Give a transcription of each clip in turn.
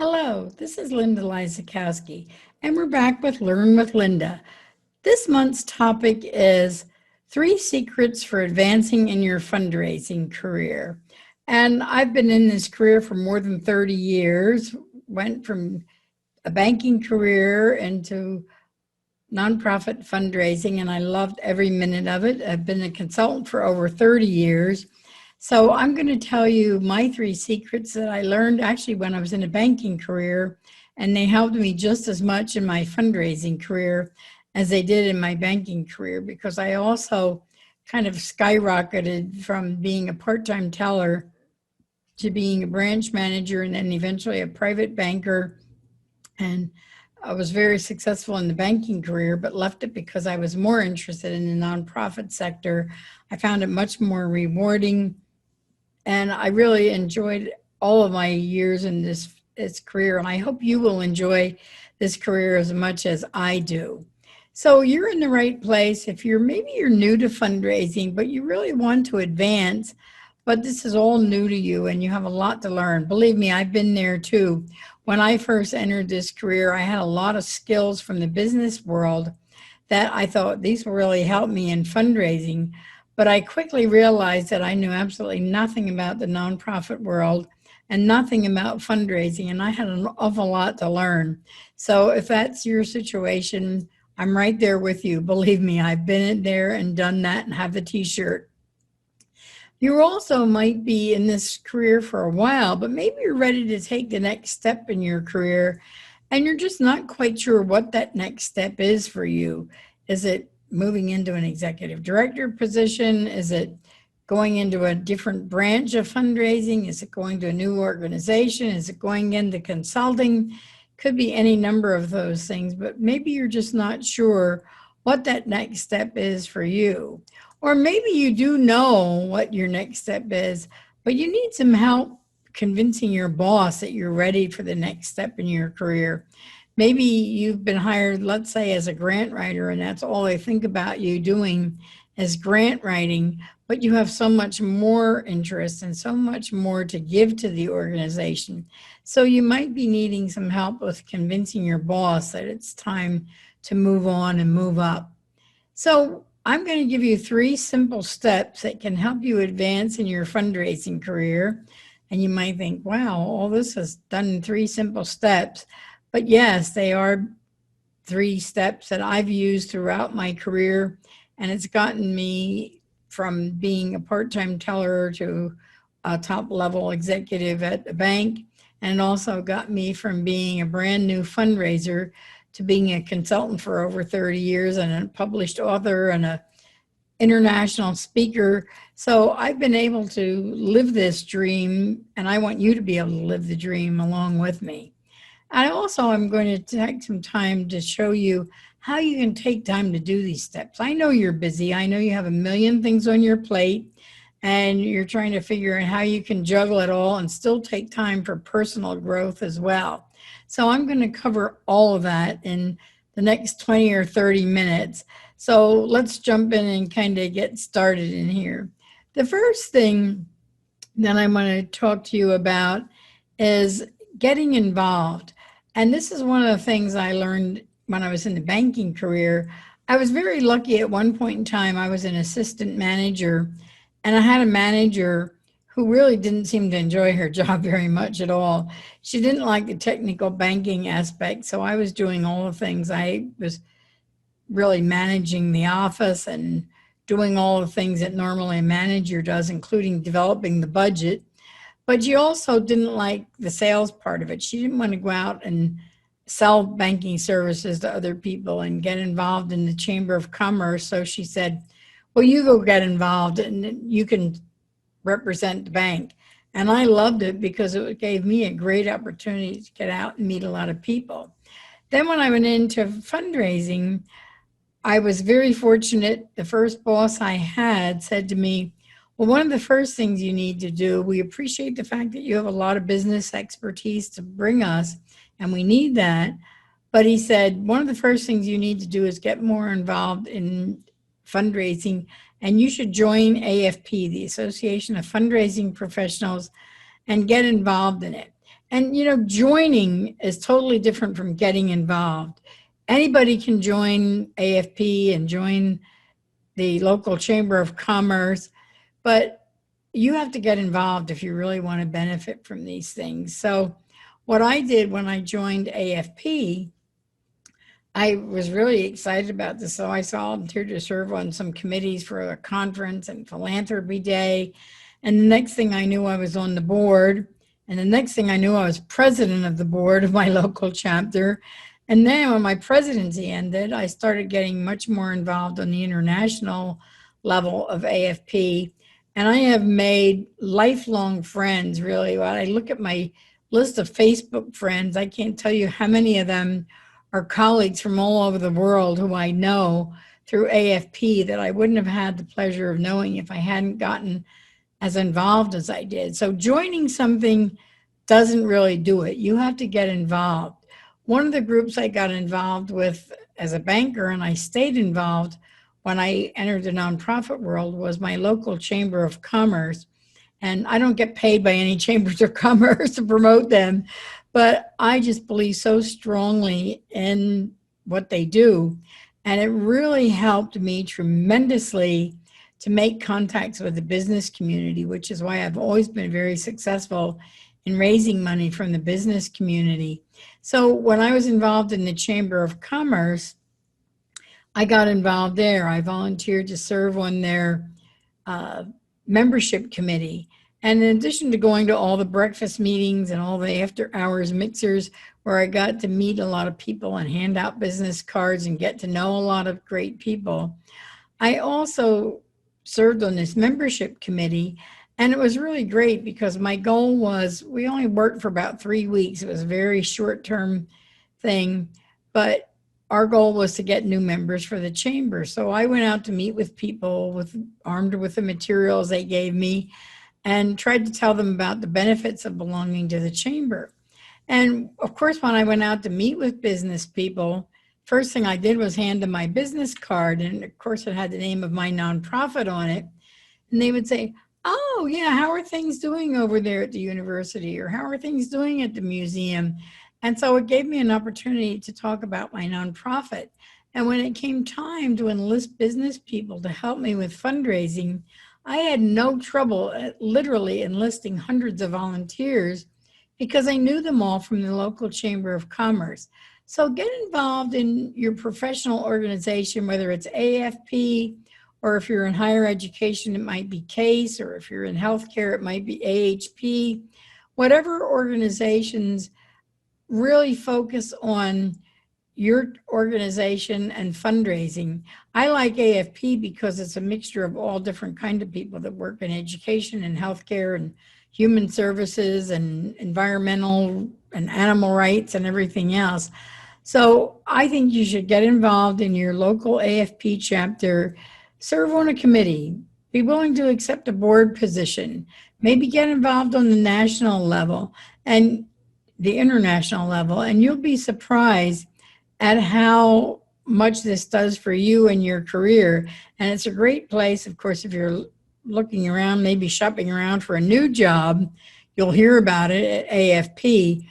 Hello, this is Linda Lysakowski, and we're back with Learn with Linda. This month's topic is 3 secrets for advancing in your fundraising career. And I've been in this career for more than 30 years, went from a banking career into nonprofit fundraising, and I loved every minute of it. I've been a consultant for over 30 years. So I'm going to tell you my 3 secrets that I learned actually when I was in a banking career, and they helped me just as much in my fundraising career as they did in my banking career, because I also kind of skyrocketed from being a part-time teller to being a branch manager and then eventually a private banker. And I was very successful in the banking career, but left it because I was more interested in the nonprofit sector. I found it much more rewarding, and I really enjoyed all of my years in this career, and I hope you will enjoy this career as much as I do. So you're in the right place if maybe you're new to fundraising, but you really want to advance, but this is all new to you and you have a lot to learn. Believe me, I've been there too. When I first entered this career, I had a lot of skills from the business world that I thought these will really help me in fundraising. But I quickly realized that I knew absolutely nothing about the nonprofit world and nothing about fundraising, and I had an awful lot to learn. So if that's your situation, I'm right there with you. Believe me, I've been there and done that and have the t-shirt. You also might be in this career for a while, but maybe you're ready to take the next step in your career and you're just not quite sure what that next step is for you. Is it moving into an executive director position? Is it going into a different branch of fundraising? Is it going to a new organization? Is it going into consulting? Could be any number of those things, but maybe you're just not sure what that next step is for you. Or maybe you do know what your next step is, but you need some help convincing your boss that you're ready for the next step in your career. Maybe you've been hired, let's say, as a grant writer, and that's all they think about you doing is grant writing, but you have so much more interest and so much more to give to the organization. So you might be needing some help with convincing your boss that it's time to move on and move up. So I'm going to give you 3 simple steps that can help you advance in your fundraising career. And you might think, wow, all this is done in 3 simple steps. But yes, they are 3 steps that I've used throughout my career. And it's gotten me from being a part-time teller to a top-level executive at a bank. And it also got me from being a brand new fundraiser to being a consultant for over 30 years and a published author and an international speaker. So I've been able to live this dream, and I want you to be able to live the dream along with me. I also am going to take some time to show you how you can take time to do these steps. I know you're busy. I know you have a million things on your plate, and you're trying to figure out how you can juggle it all and still take time for personal growth as well. So I'm going to cover all of that in the next 20 or 30 minutes. So let's jump in and kind of get started in here. The first thing that I want to talk to you about is getting involved. And this is one of the things I learned when I was in the banking career. I was very lucky at one point in time. I was an assistant manager, and I had a manager who really didn't seem to enjoy her job very much at all. She didn't like the technical banking aspect, so I was doing all the things. I was really managing the office and doing all the things that normally a manager does, including developing the budget. But she also didn't like the sales part of it. She didn't want to go out and sell banking services to other people and get involved in the Chamber of Commerce. So she said, well, you go get involved and you can represent the bank. And I loved it because it gave me a great opportunity to get out and meet a lot of people. Then when I went into fundraising, I was very fortunate. The first boss I had said to me, well, one of the first things you need to do, we appreciate the fact that you have a lot of business expertise to bring us, and we need that. But he said, one of the first things you need to do is get more involved in fundraising, and you should join AFP, the Association of Fundraising Professionals, and get involved in it. And, joining is totally different from getting involved. Anybody can join AFP and join the local Chamber of Commerce, but you have to get involved if you really want to benefit from these things. So, what I did when I joined AFP, I was really excited about this. So, I volunteered to serve on some committees for a conference and philanthropy day. And the next thing I knew, I was on the board. And the next thing I knew, I was president of the board of my local chapter. And then when my presidency ended, I started getting much more involved on the international level of AFP. And I have made lifelong friends, really. When I look at my list of Facebook friends, I can't tell you how many of them are colleagues from all over the world who I know through AFP that I wouldn't have had the pleasure of knowing if I hadn't gotten as involved as I did. So joining something doesn't really do it. You have to get involved. One of the groups I got involved with as a banker, and I stayed involved when I entered the nonprofit world, was my local Chamber of Commerce. And I don't get paid by any chambers of commerce to promote them, but I just believe so strongly in what they do. And it really helped me tremendously to make contacts with the business community, which is why I've always been very successful in raising money from the business community. So when I was involved in the Chamber of Commerce, I got involved there. I volunteered to serve on their membership committee. And in addition to going to all the breakfast meetings and all the after hours mixers where I got to meet a lot of people and hand out business cards and get to know a lot of great people, I also served on this membership committee. And it was really great because my goal was, we only worked for about 3 weeks. It was a very short-term thing, but our goal was to get new members for the chamber. So I went out to meet with people armed with the materials they gave me and tried to tell them about the benefits of belonging to the chamber. And of course, when I went out to meet with business people, first thing I did was hand them my business card. And of course, it had the name of my nonprofit on it. And they would say, "Oh, yeah, how are things doing over there at the university?" Or "How are things doing at the museum?" And so it gave me an opportunity to talk about my nonprofit. And when it came time to enlist business people to help me with fundraising, I had no trouble literally enlisting hundreds of volunteers because I knew them all from the local Chamber of Commerce. So get involved in your professional organization, whether it's AFP, or if you're in higher education, it might be CASE, or if you're in healthcare, it might be AHP. Whatever organizations really focus on your organization and fundraising. I like AFP because it's a mixture of all different kinds of people that work in education and healthcare and human services and environmental and animal rights and everything else. So I think you should get involved in your local AFP chapter, serve on a committee, be willing to accept a board position, maybe get involved on the national level and the international level, and you'll be surprised at how much this does for you and your career. And it's a great place, of course, if you're looking around, maybe shopping around for a new job, you'll hear about it at AFP.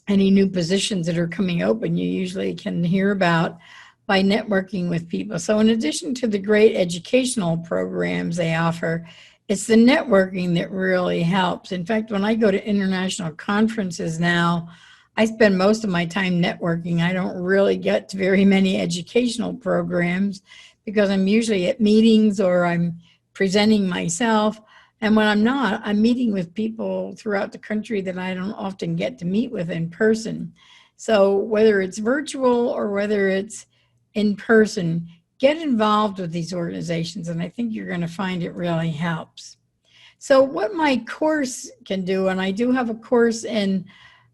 Any new positions that are coming open, you usually can hear about by networking with people. So in addition to the great educational programs they offer, it's the networking that really helps. In fact, when I go to international conferences now, I spend most of my time networking. I don't really get to very many educational programs because I'm usually at meetings or I'm presenting myself. And when I'm not, I'm meeting with people throughout the country that I don't often get to meet with in person. So whether it's virtual or whether it's in person, get involved with these organizations, and I think you're going to find it really helps. So what my course can do, and I do have a course in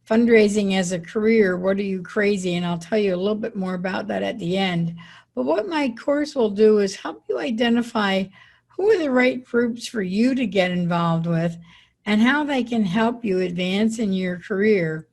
fundraising as a career, What Are You Crazy? And I'll tell you a little bit more about that at the end. But what my course will do is help you identify who are the right groups for you to get involved with and how they can help you advance in your career.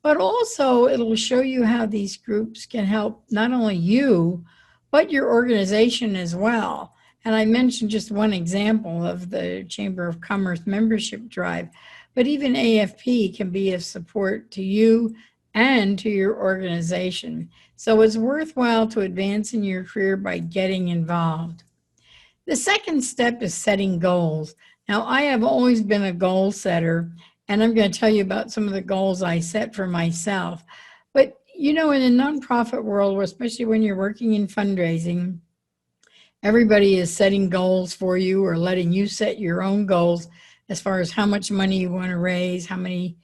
But also it'll show you how these groups can help not only you, but your organization as well. And I mentioned just one example of the Chamber of Commerce membership drive, but even AFP can be of support to you and to your organization. So it's worthwhile to advance in your career by getting involved. The second step is setting goals. Now, I have always been a goal setter, and I'm going to tell you about some of the goals I set for myself. But, in the nonprofit world, especially when you're working in fundraising, everybody is setting goals for you or letting you set your own goals as far as how much money you want to raise, how many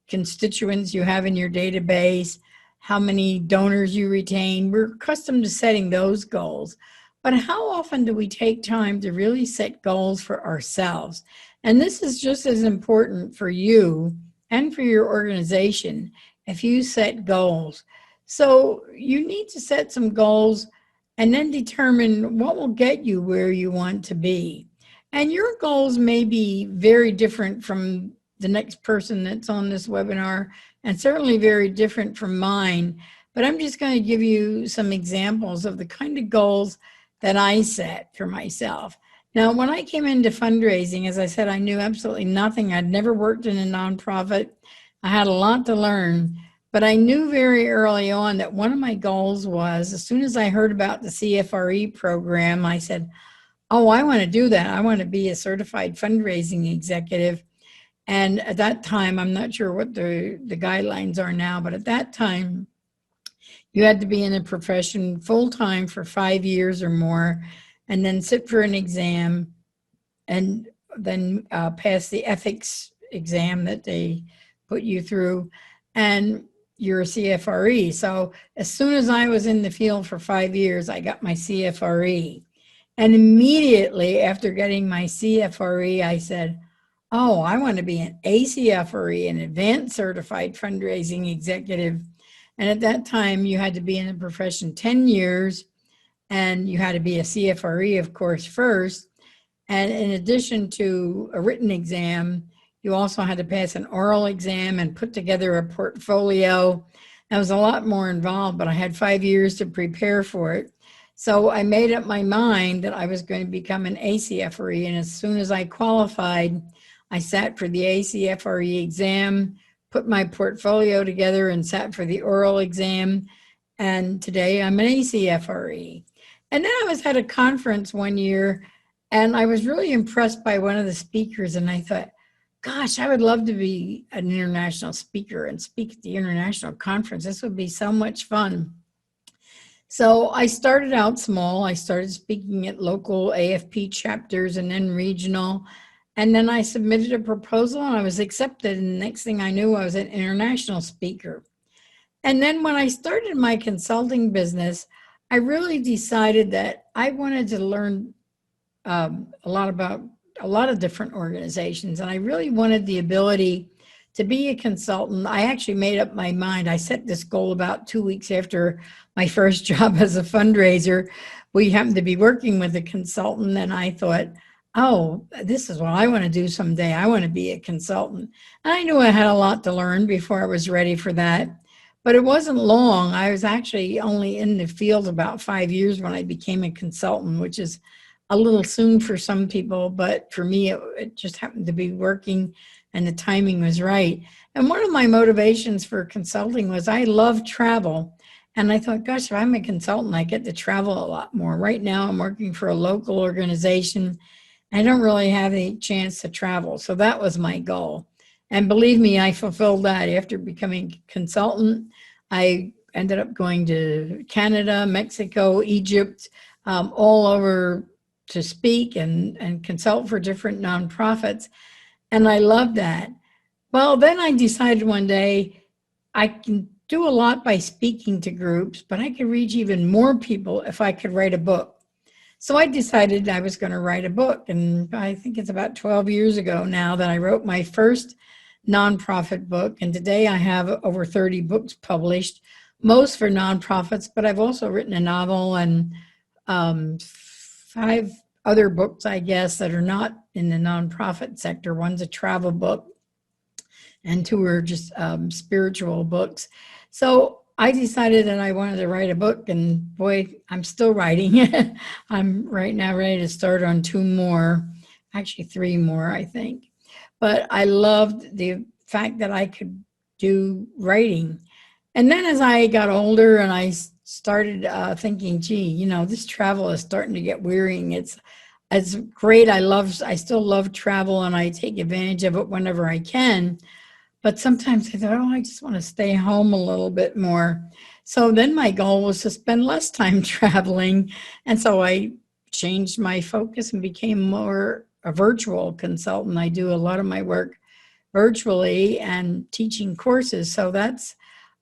constituents you have in your database, how many donors you retain. We're accustomed to setting those goals. But how often do we take time to really set goals for ourselves? And this is just as important for you and for your organization if you set goals. So you need to set some goals and then determine what will get you where you want to be. And your goals may be very different from the next person that's on this webinar, and certainly very different from mine. But I'm just going to give you some examples of the kind of goals that I set for myself. Now, when I came into fundraising, as I said, I knew absolutely nothing. I'd never worked in a nonprofit. I had a lot to learn, but I knew very early on that one of my goals was, as soon as I heard about the CFRE program, I said, oh, I want to do that. I want to be a certified fundraising executive. And at that time, I'm not sure what the guidelines are now, but at that time, you had to be in a profession full-time for 5 years or more, and then sit for an exam, and then pass the ethics exam that they put you through, and you're a CFRE. So as soon as I was in the field for 5 years, I got my CFRE. And immediately after getting my CFRE, I said, oh, I want to be an ACFRE, an Advanced Certified Fundraising Executive. And at that time, you had to be in the profession 10 years, and you had to be a CFRE, of course, first. And in addition to a written exam, you also had to pass an oral exam and put together a portfolio. That was a lot more involved, but I had 5 years to prepare for it. So I made up my mind that I was going to become an ACFRE. And as soon as I qualified, I sat for the ACFRE exam, put my portfolio together, and sat for the oral exam. And today I'm an ACFRE. And then I was at a conference one year, and I was really impressed by one of the speakers. And I thought, gosh, I would love to be an international speaker and speak at the international conference. This would be so much fun. So I started out small. I started speaking at local AFP chapters and then regional. And then I submitted a proposal and I was accepted. And the next thing I knew, I was an international speaker. And then when I started my consulting business, I really decided that I wanted to learn a lot about a lot of different organizations. And I really wanted the ability to be a consultant. I actually made up my mind. I set this goal about 2 weeks after my first job as a fundraiser. We happened to be working with a consultant, and I thought, oh, this is what I want to do someday. I want to be a consultant. And I knew I had a lot to learn before I was ready for that. But it wasn't long. I was actually only in the field about 5 years when I became a consultant, which is a little soon for some people, but for me, it just happened to be working and the timing was right. And one of my motivations for consulting was I love travel. And I thought, gosh, if I'm a consultant, I get to travel a lot more. Right now, I'm working for a local organization. I don't really have any chance to travel. So that was my goal. And believe me, I fulfilled that. After becoming a consultant, I ended up going to Canada, Mexico, Egypt, all over to speak and consult for different nonprofits. And I loved that. Well, then I decided one day I can do a lot by speaking to groups, but I could reach even more people if I could write a book. So I decided I was going to write a book. And I think it's about 12 years ago now that I wrote my first nonprofit book. And today I have over 30 books published, most for nonprofits, but I've also written a novel and 5 other books, I guess, that are not in the nonprofit sector. One's a travel book and 2 are just spiritual books. So I decided that I wanted to write a book, and boy, I'm still writing. I'm right now ready to start on 2 more, actually 3 more, I think. but I loved the fact that I could do writing. And then as I got older and I started thinking, gee, you know, this travel is starting to get wearying. It's great. I still love travel and I take advantage of it whenever I can. But sometimes I thought, oh, I just want to stay home a little bit more. So then my goal was to spend less time traveling. And so I changed my focus and became more a virtual consultant. I do a lot of my work virtually and teaching courses. So that's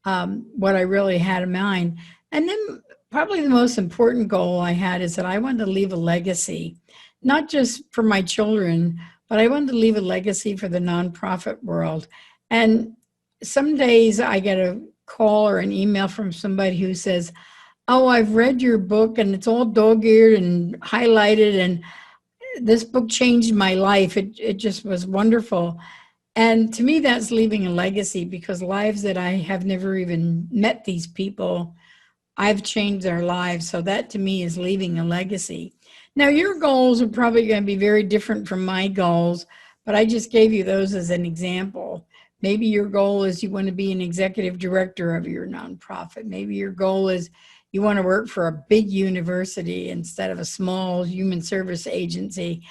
what I really had in mind. And then probably the most important goal I had is that I wanted to leave a legacy, not just for my children, but I wanted to leave a legacy for the nonprofit world. And some days I get a call or an email from somebody who says, oh, I've read your book and it's all dog-eared and highlighted, and this book changed my life. It just was wonderful. And to me, that's leaving a legacy, because lives that I have never even met these people, I've changed their lives. So that to me is leaving a legacy. Now, your goals are probably going to be very different from my goals, but I just gave you those as an example. Maybe your goal is you want to be an executive director of your nonprofit. Maybe your goal is you want to work for a big university instead of a small human service agency.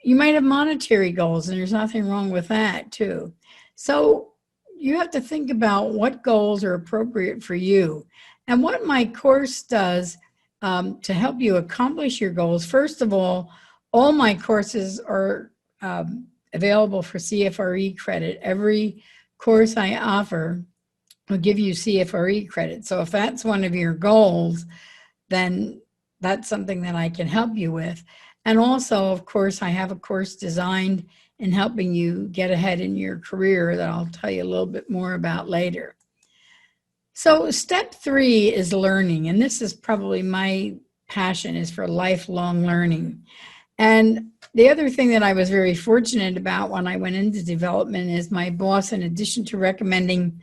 You might have monetary goals, and there's nothing wrong with that too. So you have to think about what goals are appropriate for you. And what my course does to help you accomplish your goals, first of all my courses are available for CFRE credit. Every course I offer will give you CFRE credit. So if that's one of your goals, then that's something that I can help you with. And also, of course, I have a course designed in helping you get ahead in your career that I'll tell you a little bit more about later. So step 3 is learning. And this is probably my passion, is for lifelong learning. And the other thing that I was very fortunate about when I went into development is my boss, in addition to recommending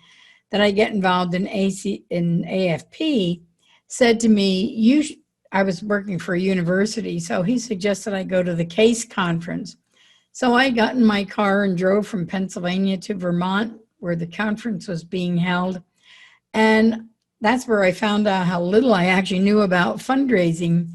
that I get involved in AFP, said to me, I was working for a university, so he suggested I go to the CASE conference. So I got in my car and drove from Pennsylvania to Vermont, where the conference was being held. And that's where I found out how little I actually knew about fundraising.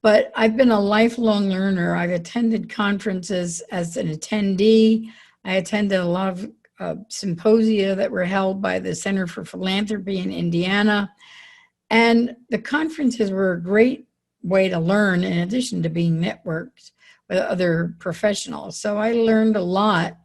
But I've been a lifelong learner. I've attended conferences as an attendee. I attended a lot of symposia that were held by the Center for Philanthropy in Indiana. And the conferences were a great way to learn, in addition to being networked with other professionals. So I learned a lot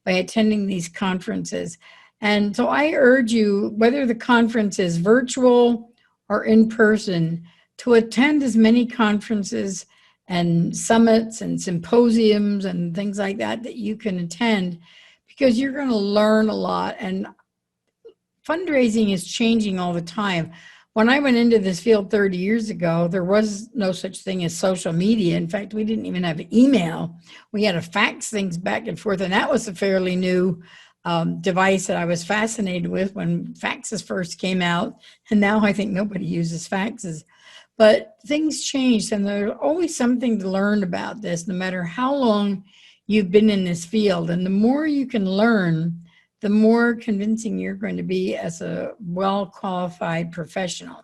by attending these conferences. And so I urge you, whether the conference is virtual or in person, to attend as many conferences and summits and symposiums and things like that that you can attend, because you're going to learn a lot. And fundraising is changing all the time. When I went into this field 30 years ago, there was no such thing as social media. In fact, we didn't even have email. We had to fax things back and forth, and that was a fairly new device that I was fascinated with when faxes first came out. And now I think nobody uses faxes. But things changed, and there's always something to learn about this, no matter how long you've been in this field. And the more you can learn, the more convincing you're going to be as a well-qualified professional.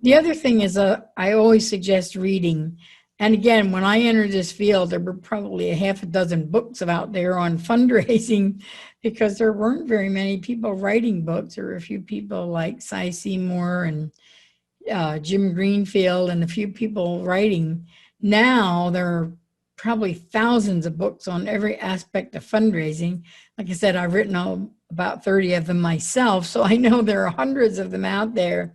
The other thing is I always suggest reading. And again, when I entered this field, there were probably a half a dozen books out there on fundraising, because there weren't very many people writing books. There were a few people like Cy Seymour and Jim Greenfield and a few people writing. Now there are probably thousands of books on every aspect of fundraising. Like I said, I've written about 30 of them myself, so I know there are hundreds of them out there.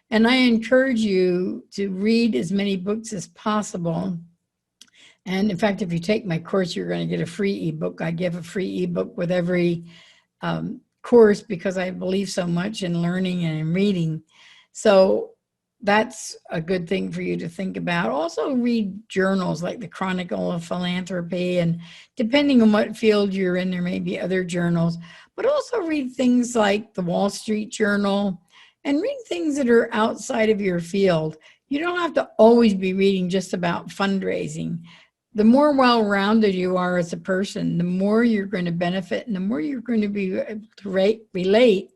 And I encourage you to read as many books as possible. And in fact, if you take my course, you're going to get a free ebook. I give a free ebook with every course, because I believe so much in learning and in reading. So that's a good thing for you to think about. Also read journals like the Chronicle of Philanthropy, and depending on what field you're in, there may be other journals, but also read things like the Wall Street Journal, and read things that are outside of your field. You don't have to always be reading just about fundraising. the more well-rounded you are as a person, the more you're going to benefit and the more you're going to be able to relate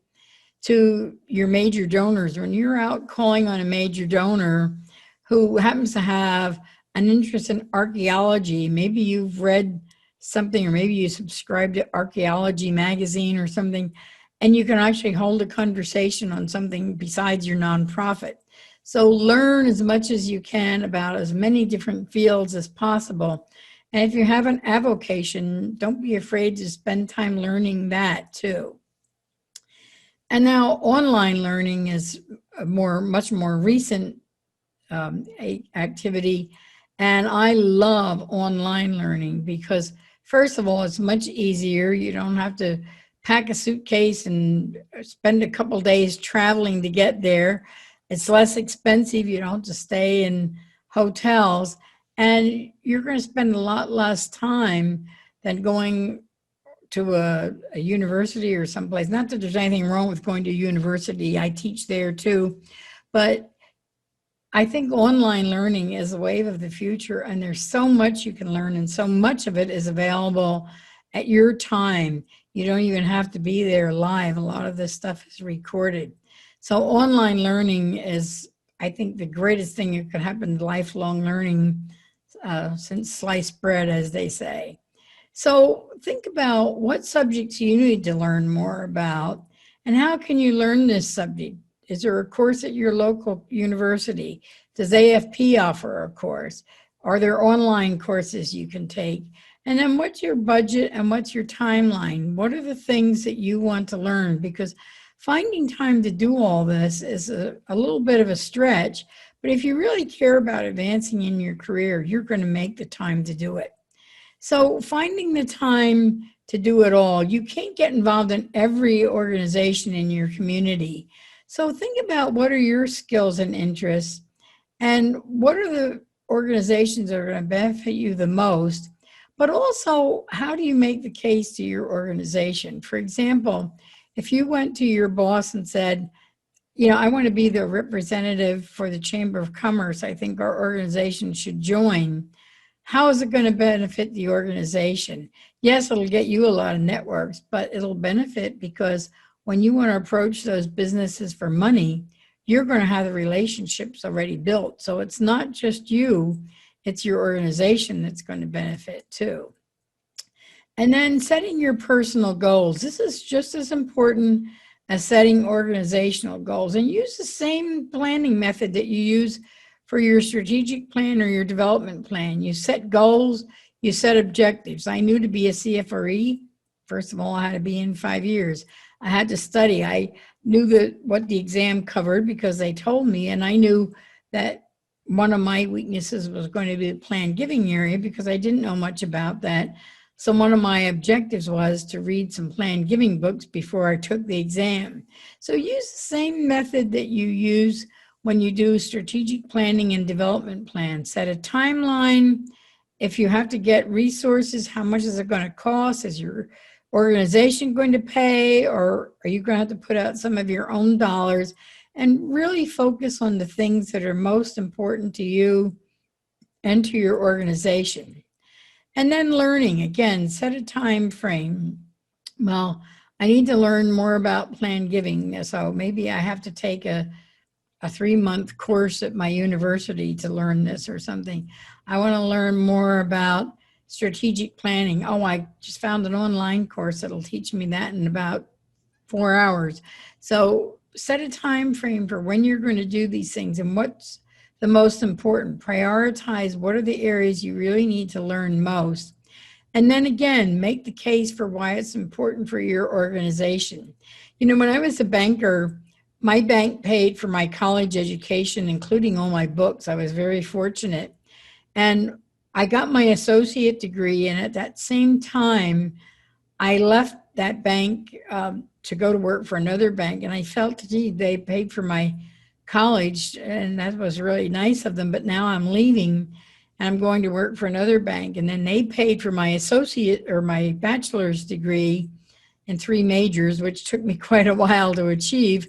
to your major donors. When you're out calling on a major donor who happens to have an interest in archaeology, maybe you've read something or maybe you subscribe to Archaeology magazine or something, and you can actually hold a conversation on something besides your nonprofit. So learn as much as you can about as many different fields as possible. And if you have an avocation, don't be afraid to spend time learning that too. And now online learning is a much more recent activity. And I love online learning because, first of all, it's much easier. You don't have to pack a suitcase and spend a couple days traveling to get there. It's less expensive. You don't have to stay in hotels. And you're going to spend a lot less time than going to a university or someplace. Not that there's anything wrong with going to university. I teach there too. But I think online learning is the wave of the future, and there's so much you can learn, and so much of it is available at your time. You don't even have to be there live. A lot of this stuff is recorded. So online learning is, I think, the greatest thing that could happen to lifelong learning since sliced bread, as they say. So think about what subjects you need to learn more about, and how can you learn this subject? Is there a course at your local university? Does AFP offer a course? Are there online courses you can take? And then what's your budget and what's your timeline? What are the things that you want to learn? Because finding time to do all this is a little bit of a stretch, but if you really care about advancing in your career, you're going to make the time to do it. So finding the time to do it all, you can't get involved in every organization in your community. So think about what are your skills and interests, and what are the organizations that are going to benefit you the most, but also how do you make the case to your organization? For example, if you went to your boss and said, I want to be the representative for the Chamber of Commerce, I think our organization should join. How is it going to benefit the organization? Yes, it'll get you a lot of networks, but it'll benefit because when you want to approach those businesses for money, you're going to have the relationships already built. So it's not just you, it's your organization that's going to benefit too. And then setting your personal goals. This is just as important as setting organizational goals. And use the same planning method that you use for your strategic plan or your development plan. You set goals, you set objectives. I knew to be a CFRE, first of all, I had to be in 5 years. I had to study. I knew what the exam covered because they told me, and I knew that one of my weaknesses was going to be the planned giving area because I didn't know much about that. So one of my objectives was to read some planned giving books before I took the exam. So use the same method that you use when you do strategic planning and development plans. Set a timeline. If you have to get resources, how much is it going to cost? Is your organization going to pay, or are you going to have to put out some of your own dollars? And really focus on the things that are most important to you and to your organization. And then learning, again, set a time frame. Well, I need to learn more about planned giving, so maybe I have to take a 3-month course at my university to learn this or something. I want to learn more about strategic planning. Oh, I just found an online course that'll teach me that in about 4 hours. So set a time frame for when you're going to do these things and what's the most important. Prioritize what are the areas you really need to learn most. And then again, make the case for why it's important for your organization. When I was a banker, my bank paid for my college education, including all my books. I was very fortunate. And I got my associate degree, and at that same time, I left that bank to go to work for another bank, and I felt, gee, they paid for my college, and that was really nice of them, but now I'm leaving, and I'm going to work for another bank, and then they paid for my associate or my bachelor's degree in 3 majors, which took me quite a while to achieve.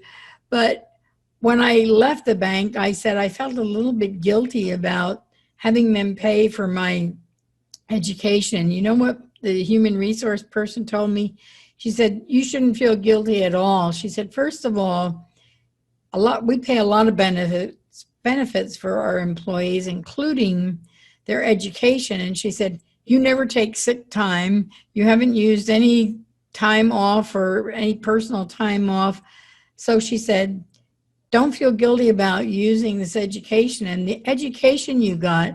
But when I left the bank, I said I felt a little bit guilty about having them pay for my education. You know what the human resource person told me? She said, you shouldn't feel guilty at all. She said, first of all, we pay a lot of benefits for our employees, including their education. And she said, you never take sick time. You haven't used any time off or any personal time off. So she said, don't feel guilty about using this education. And the education you got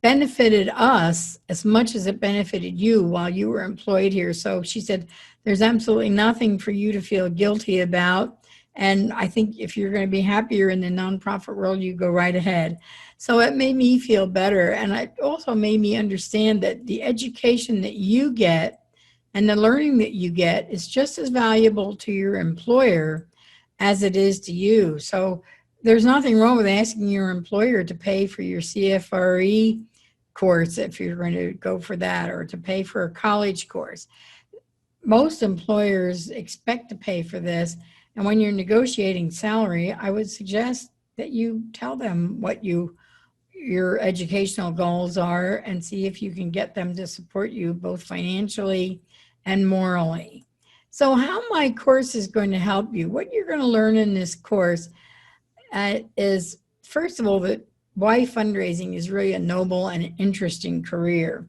benefited us as much as it benefited you while you were employed here. So she said, there's absolutely nothing for you to feel guilty about. And I think if you're going to be happier in the nonprofit world, you go right ahead. So it made me feel better. And it also made me understand that the education that you get and the learning that you get is just as valuable to your employer as it is to you. So there's nothing wrong with asking your employer to pay for your CFRE course if you're going to go for that, or to pay for a college course. Most employers expect to pay for this. And when you're negotiating salary, I would suggest that you tell them what your educational goals are and see if you can get them to support you both financially and morally. So how my course is going to help you, what you're going to learn in this course is, first of all, that why fundraising is really a noble and interesting career.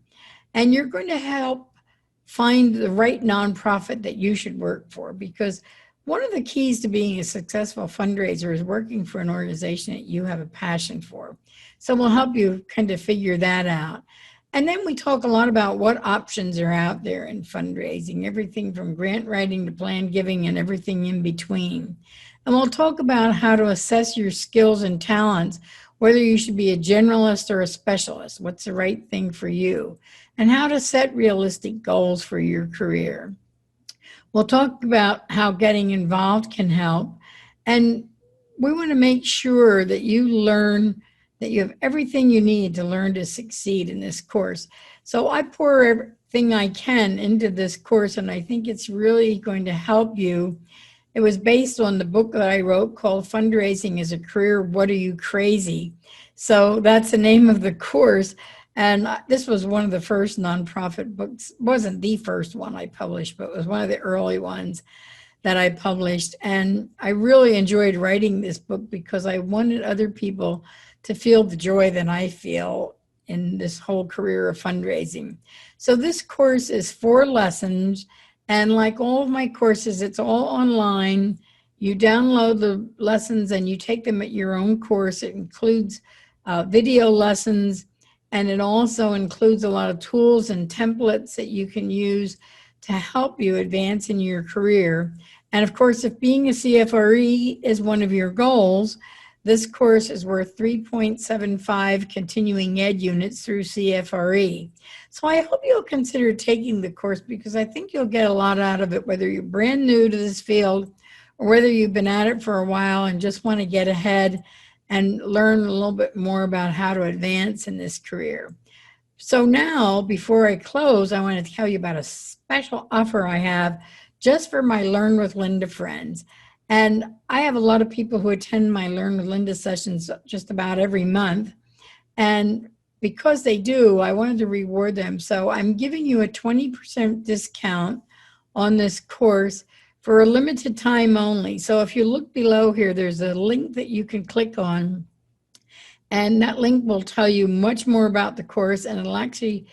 And you're going to help find the right nonprofit that you should work for, because one of the keys to being a successful fundraiser is working for an organization that you have a passion for. So we'll help you kind of figure that out. And then we talk a lot about what options are out there in fundraising, everything from grant writing to planned giving and everything in between. And we'll talk about how to assess your skills and talents, whether you should be a generalist or a specialist, what's the right thing for you, and how to set realistic goals for your career. We'll talk about how getting involved can help. And we want to make sure that you learn that you have everything you need to learn to succeed in this course. So I pour everything I can into this course, and I think it's really going to help you. It was based on the book that I wrote called Fundraising as a Career, What Are You Crazy? So that's the name of the course. And this was one of the first nonprofit books. It wasn't the first one I published, but it was one of the early ones that I published. And I really enjoyed writing this book because I wanted other people to feel the joy that I feel in this whole career of fundraising. So this course is 4 lessons, and like all of my courses, it's all online. You download the lessons and you take them at your own course. It includes video lessons, and it also includes a lot of tools and templates that you can use to help you advance in your career. And of course, if being a CFRE is one of your goals, this course is worth 3.75 continuing ed units through CFRE. So I hope you'll consider taking the course, because I think you'll get a lot out of it, whether you're brand new to this field or whether you've been at it for a while and just want to get ahead and learn a little bit more about how to advance in this career. So now, before I close, I want to tell you about a special offer I have just for my Learn with Linda friends. And I have a lot of people who attend my Learn with Linda sessions just about every month. And because they do, I wanted to reward them. So I'm giving you a 20% discount on this course for a limited time only. So if you look below here, there's a link that you can click on. And that link will tell you much more about the course, and it'll actually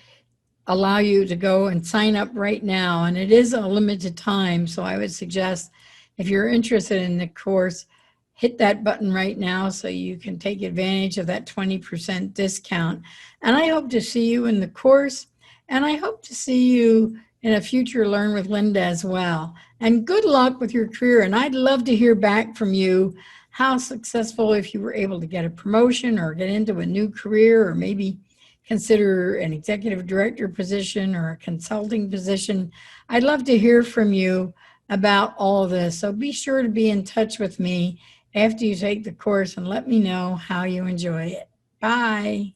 allow you to go and sign up right now. And it is a limited time, so I would suggest if you're interested in the course, hit that button right now so you can take advantage of that 20% discount. And I hope to see you in the course, and I hope to see you in a future Learn with Linda as well. And good luck with your career. And I'd love to hear back from you how successful, if you were able to get a promotion or get into a new career, or maybe consider an executive director position or a consulting position. I'd love to hear from you about all of this. So be sure to be in touch with me after you take the course and let me know how you enjoy it. Bye.